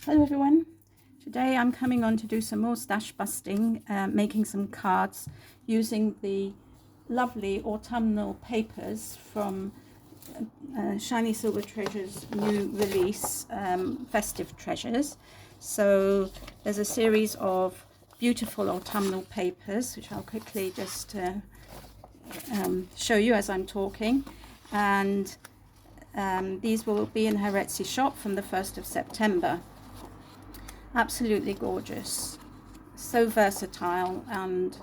Hello everyone. Today I'm coming on to do some more stash busting, making some cards using the lovely autumnal papers from Shiny Silver Treasures' new release, Festive Treasures. So there's a series of beautiful autumnal papers which I'll quickly just show you as I'm talking, and these will be in her Etsy shop from the 1st of September. Absolutely gorgeous, so versatile, and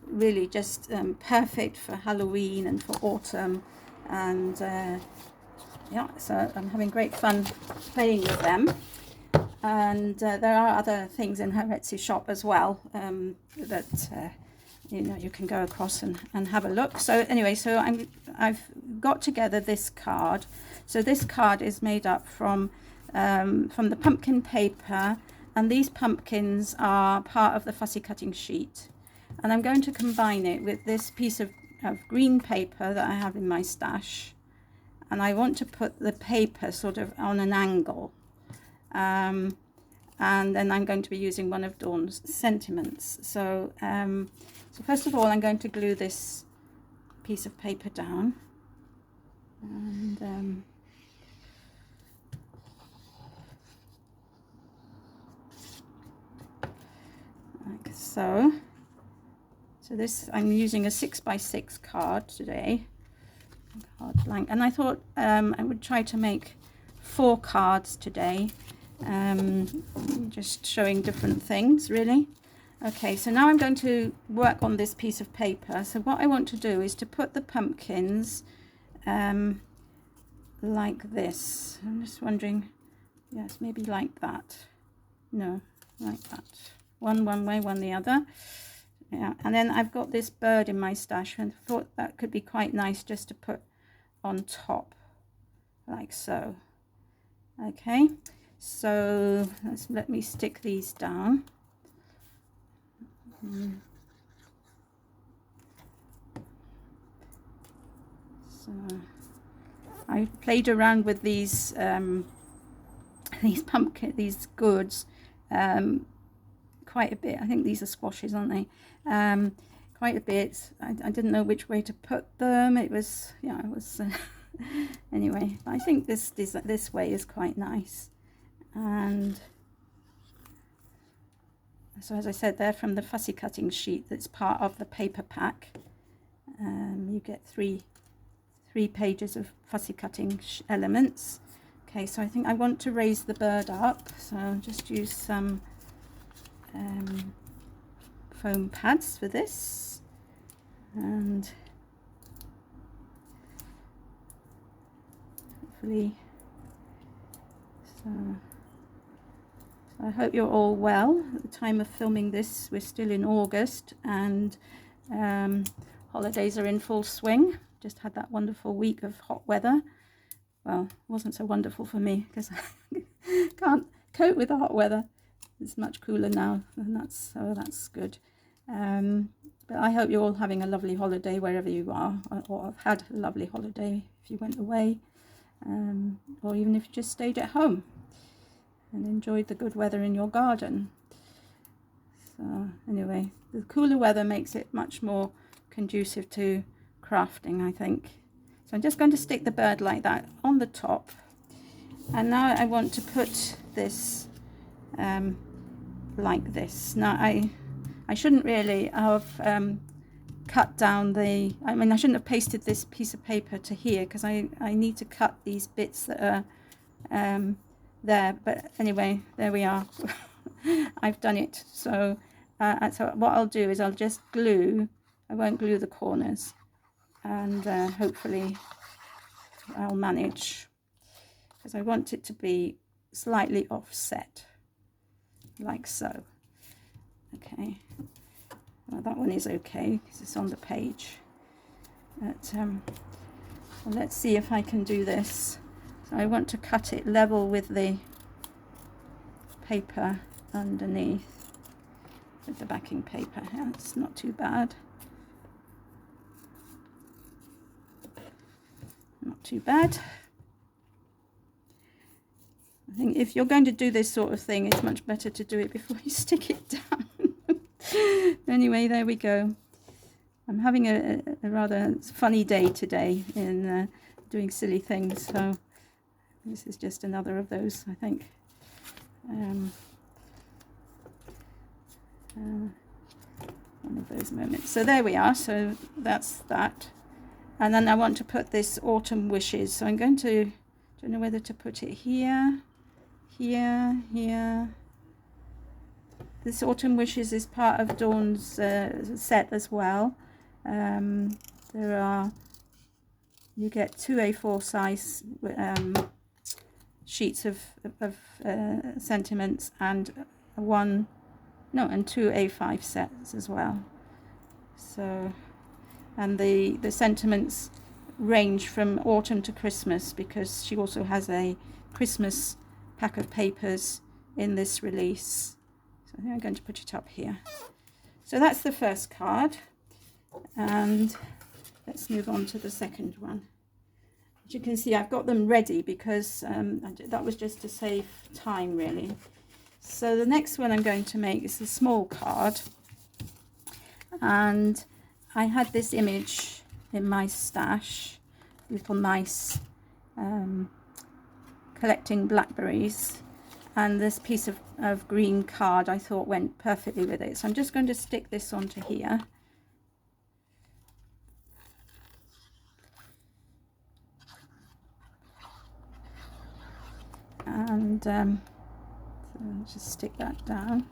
really just perfect for Halloween and for autumn. And yeah, so I'm having great fun playing with them. And there are other things in her Etsy shop as well that you know, you can go across and have a look. So anyway, so I've got together this card. So this card is made up from the pumpkin paper, and these pumpkins are part of the fussy cutting sheet. And I'm going to combine it with this piece of green paper that I have in my stash. And I want to put the paper sort of on an angle. And then I'm going to be using one of Dawn's sentiments. So, so first of all, I'm going to glue this piece of paper down. And like so. So this, I'm using a 6x6 card today, card blank, and I thought I would try to make 4 cards today, just showing different things really. Okay, so now I'm going to work on this piece of paper. So what I want to do is to put the pumpkins like this. I'm just wondering, yes, maybe like that. No, like that. One way, one the other. Yeah, and then I've got this bird in my stash, and thought that could be quite nice just to put on top, like so. Okay, so let me stick these down. So I played around with these goods quite a bit. I think these are squashes, aren't they? Quite a bit. I didn't know which way to put them. It was, yeah, it was anyway, I think this way is quite nice. And so, as I said, they're from the fussy cutting sheet that's part of the paper pack. You get three pages of fussy cutting elements. Okay, so I think I want to raise the bird up, so I'll just use some foam pads for this, and hopefully, so I hope you're all well. At the time of filming this, we're still in August, and holidays are in full swing. Just had that wonderful week of hot weather. Well, it wasn't so wonderful for me because I can't cope with the hot weather. It's much cooler now, and that's good. But I hope you're all having a lovely holiday wherever you are, or have had a lovely holiday if you went away, or even if you just stayed at home and enjoyed the good weather in your garden. So anyway, the cooler weather makes it much more conducive to crafting, I think. So I'm just going to stick the bird like that on the top, and now I want to put this like this. Now I shouldn't really have cut down I shouldn't have pasted this piece of paper to here, because I need to cut these bits that are there, but anyway, there we are. I've done it. So so what I'll do is I'll just glue, I won't glue the corners, and hopefully I'll manage, because I want it to be slightly offset, like so. Okay, well, that one is okay because it's on the page, but well, let's see if I can do this. So I want to cut it level with the paper underneath, with the backing paper. Yeah, it's not too bad. Not too bad. I think if you're going to do this sort of thing, it's much better to do it before you stick it down. Anyway, there we go. I'm having a rather funny day today in doing silly things, so this is just another of those, I think. One of those moments. So there we are. So that's that. And then I want to put this autumn wishes. So I'm going to, don't know whether to put it here, here, here. This autumn wishes is part of Dawn's set as well. There are, you get 2 A4 size sheets of sentiments and and 2 A5 sets as well. So, and the sentiments range from autumn to Christmas, because she also has a Christmas pack of papers in this release. So I think I'm going to put it up here. So that's the first card, and let's move on to the second one. As you can see, I've got them ready because that was just to save time, really. So the next one I'm going to make is a small card, and I had this image in my stash, little mice collecting blackberries, and this piece of green card I thought went perfectly with it. So I'm just going to stick this onto here. And so I'll just stick that down.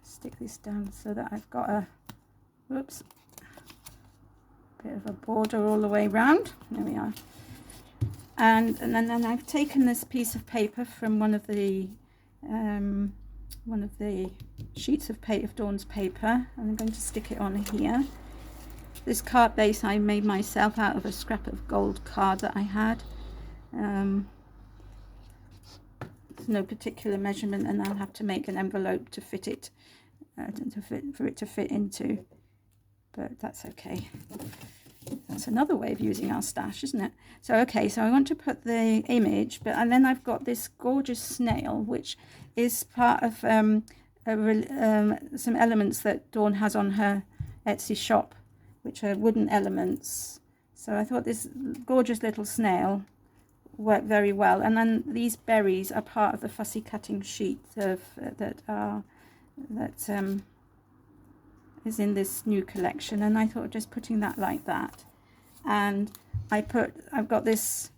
Stick this down so that I've got a bit of a border all the way round. There we are. And then I've taken this piece of paper from one of the sheets of Dawn's paper, and I'm going to stick it on here. This card base I made myself out of a scrap of gold card that I had. There's no particular measurement, and I'll have to make an envelope to fit it, for it to fit into, but that's okay. That's another way of using our stash, isn't it? So okay, so I want to put the image, and then I've got this gorgeous snail, which is part of some elements that Dawn has on her Etsy shop, which are wooden elements. So I thought this gorgeous little snail worked very well. And then these berries are part of the fussy cutting sheet that is in this new collection, and I thought just putting that like that. And I've got this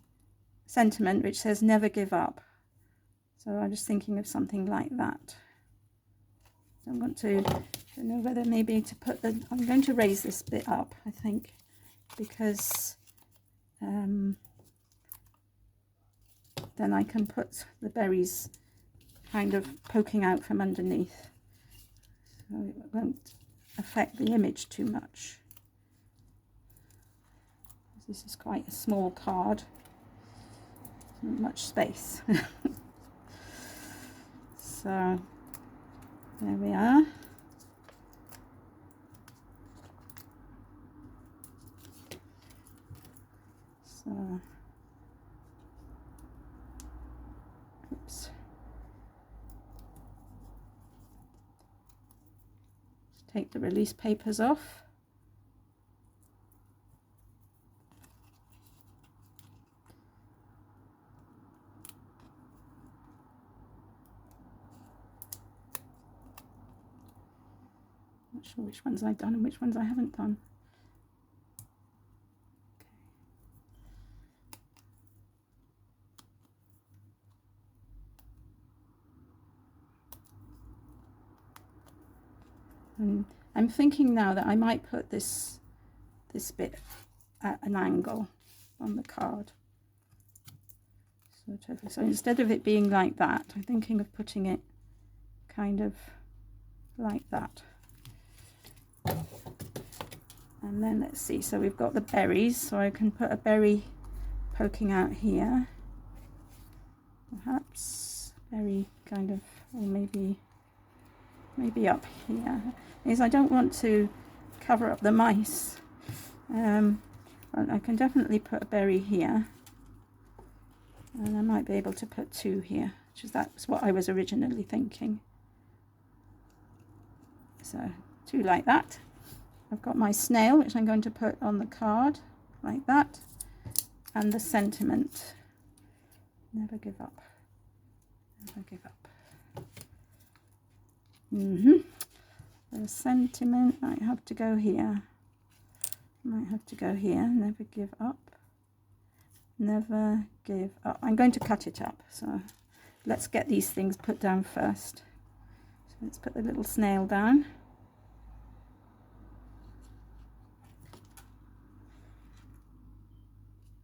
sentiment which says never give up. So I'm just thinking of something like that. So I don't know whether maybe to put I'm going to raise this bit up, I think, because then I can put the berries kind of poking out from underneath, so it won't affect the image too much. This is quite a small card, not much space. So there we are. So, oops. Take the release papers off. Not sure which ones I've done and which ones I haven't done. And I'm thinking now that I might put this bit at an angle on the card. So instead of it being like that, I'm thinking of putting it kind of like that. And then let's see, so we've got the berries, so I can put a berry poking out here, perhaps berry kind of, or maybe up here, because I don't want to cover up the mice. I can definitely put a berry here. And I might be able to put 2 here, which is that's what I was originally thinking. So 2 like that. I've got my snail, which I'm going to put on the card like that, and the sentiment. Never give up. Never give up. The sentiment might have to go here. Might have to go here. Never give up. Never give up. I'm going to cut it up, so let's get these things put down first. So let's put the little snail down.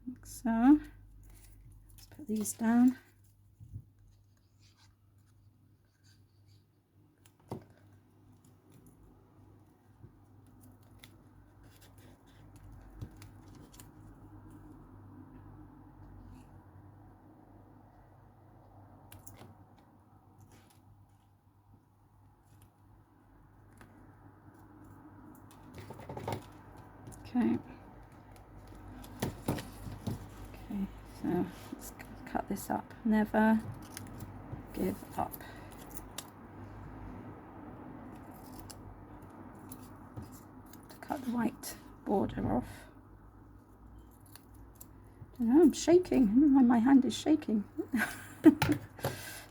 Like so. Let's put these down. Okay. Okay, so let's cut this up. Never give up. To cut the white border off. I don't know, I'm shaking. My hand is shaking.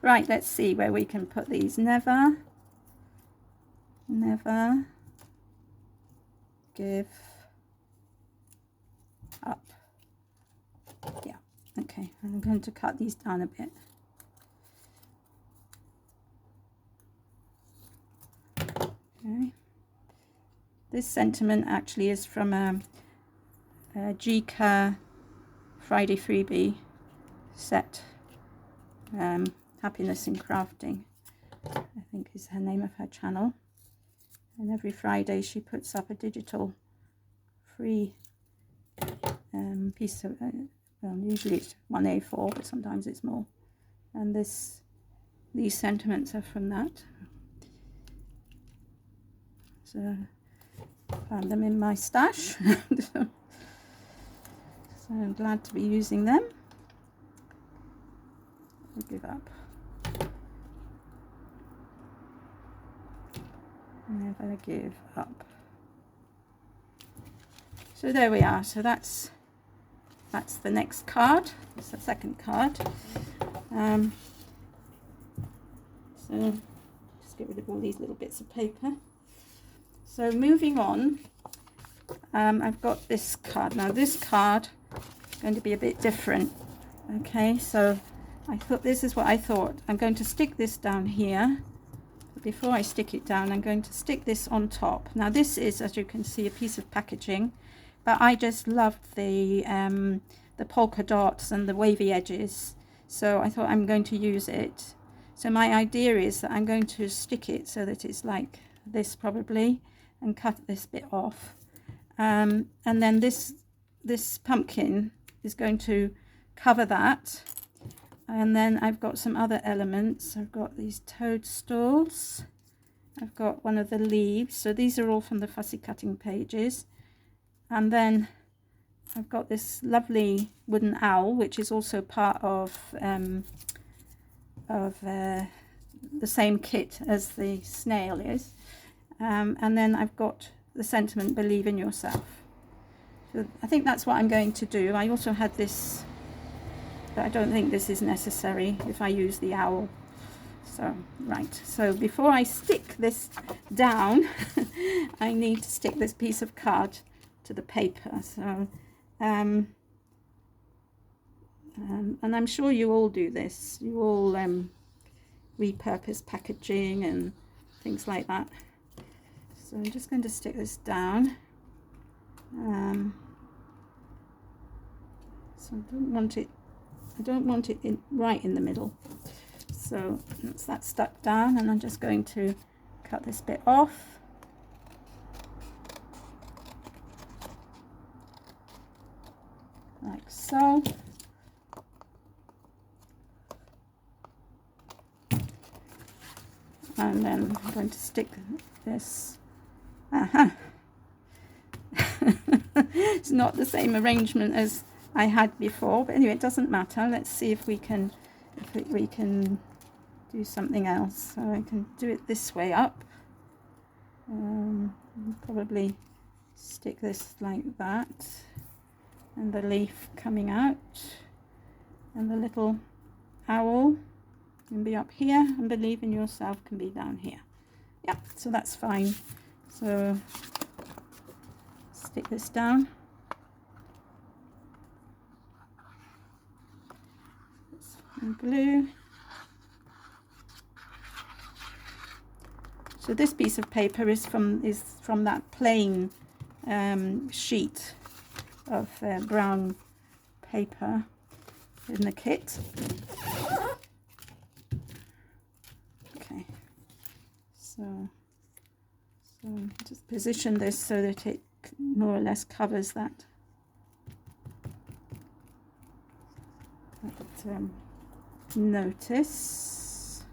Right, let's see where we can put these. Never give up. Yeah, okay, I'm going to cut these down a bit. Okay, this sentiment actually is from a Gika Friday freebie set, Happiness in Crafting, I think is her name of her channel. And every Friday she puts up a digital free piece of, well, usually it's 1 A4, but sometimes it's more. And these sentiments are from that. So I found them in my stash. So I'm glad to be using them. Never give up. Never give up. So there we are. So that's the next card. It's the second card. So just get rid of all these little bits of paper. So moving on, I've got this card. Now this card is going to be a bit different. Okay, so I thought this is what I thought. I'm going to stick this down here. But before I stick it down, I'm going to stick this on top. Now this is, as you can see, a piece of packaging, but I just loved the polka dots and the wavy edges, so I thought I'm going to use it. So my idea is that I'm going to stick it so that it's like this probably, and cut this bit off, and then this pumpkin is going to cover that. And then I've got some other elements. I've got these toadstools, I've got one of the leaves, so these are all from the fussy cutting pages, and then I've got this lovely wooden owl, which is also part of the same kit as the snail is. And then I've got the sentiment, believe in yourself. So I think that's what I'm going to do. I also had this, but I don't think this is necessary if I use the owl. So, right, so before I stick this down, I need to stick this piece of card to the paper. So, and I'm sure you all do this. You all repurpose packaging and things like that. So I'm just going to stick this down. So I don't want it right in the middle. So that's that stuck down, and I'm just going to cut this bit off. Like so. And then I'm going to stick this. It's not the same arrangement as I had before, but anyway, it doesn't matter. Let's see if we can do something else. So I can do it this way up. Probably stick this like that, and the leaf coming out, and the little owl can be up here, and believe in yourself can be down here. Yeah, so that's fine. So stick this down. And glue. So this piece of paper is from that plain sheet of brown paper in the kit. Okay, so just position this so that it more or less covers that notice.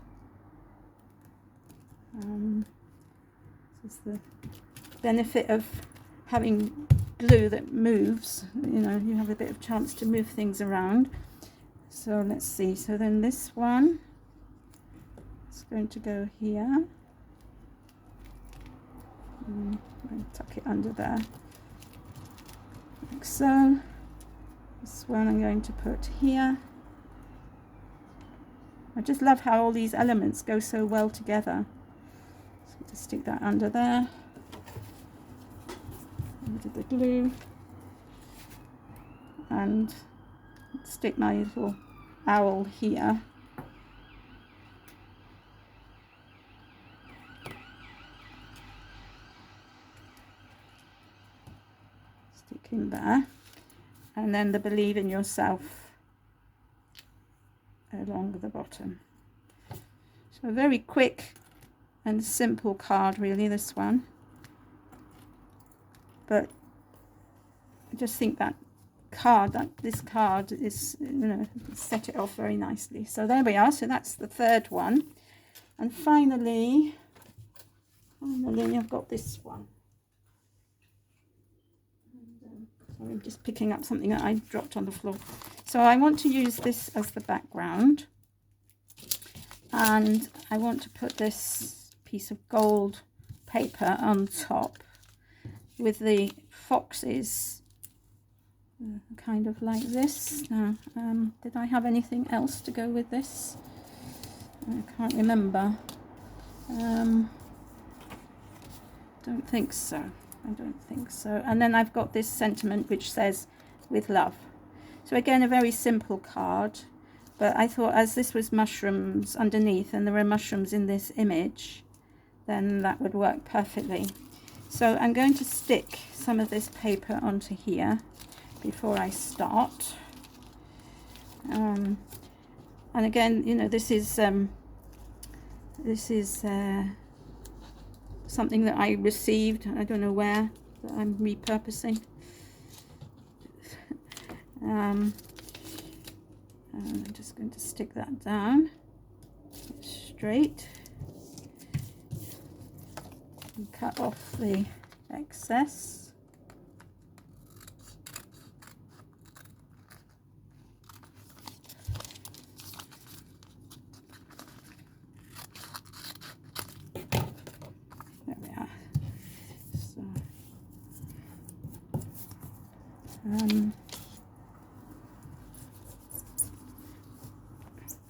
This is the benefit of having glue that moves. You know, you have a bit of chance to move things around. So let's see. So then this one is going to go here. I'm going to tuck it under there, like so. This one I'm going to put here. I just love how all these elements go so well together. So just stick that under there. Under the glue. And stick my little owl here. Stick him there. And then the believe in yourself along the bottom. So a very quick and simple card, really, this one. But I just think that this card is, you know, set it off very nicely. So there we are. So that's the third one. And finally I've got this one. Sorry, I'm just picking up something that I dropped on the floor. So I want to use this as the background, and I want to put this piece of gold paper on top with the foxes kind of like this. Now, did I have anything else to go with this? I can't remember. Don't think so. I don't think so. And then I've got this sentiment which says, with love. So again, a very simple card, but I thought as this was mushrooms underneath and there were mushrooms in this image, then that would work perfectly. So I'm going to stick some of this paper onto here before I start. And again, you know, this is something that I received, I don't know where, that I'm repurposing. I'm just going to stick that down straight and cut off the excess.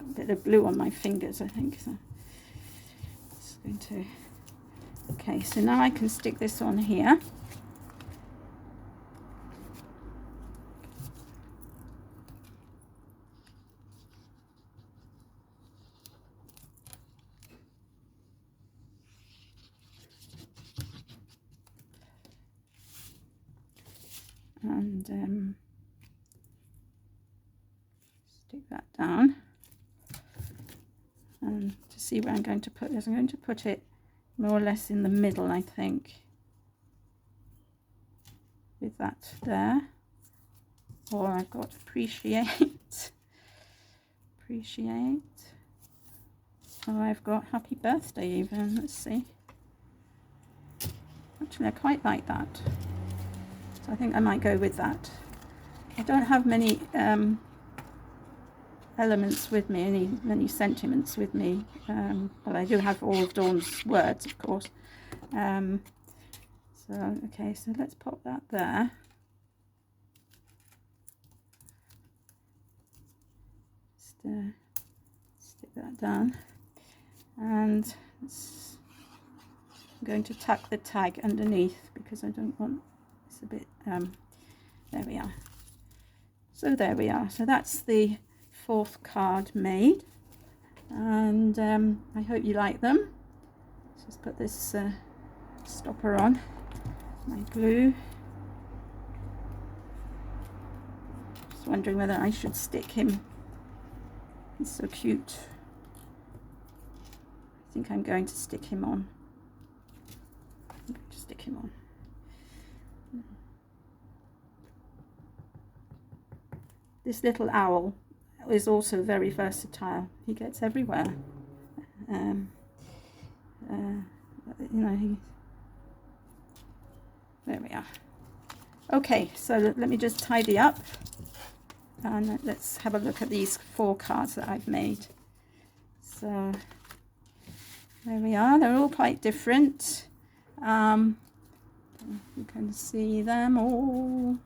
A bit of glue on my fingers, I think. So it's going to. Okay, so now I can stick this on here. And stick that down. And to see where I'm going to put this, I'm going to put it more or less in the middle, I think, with that there. Or I've got appreciate, or I've got happy birthday even. Let's see. Actually, I quite like that. So I think I might go with that. I don't have many elements with me, many sentiments with me. Well, I do have all of Dawn's words, of course. So, okay, so let's pop that there. Just stick that down. And I'm going to tuck the tag underneath because I don't want, it's a bit, there we are. So there we are. So that's the 4th card made. And I hope you like them. Let's just put this stopper on, my glue. Just wondering whether I should stick him. He's so cute. I think I'm going to stick him on. I'm going to stick him on. This little owl is also very versatile. He gets everywhere. You know, there we are. Okay, so let me just tidy up and let's have a look at these 4 cards that I've made. So there we are. They're all quite different. You can see them all.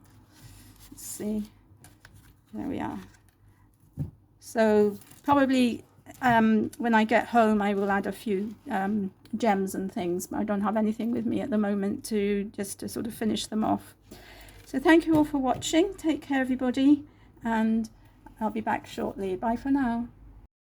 Let's see. There we are. So probably when I get home I will add a few gems and things, but I don't have anything with me at the moment to sort of finish them off. So thank you all for watching. Take care everybody, and I'll be back shortly. Bye for now.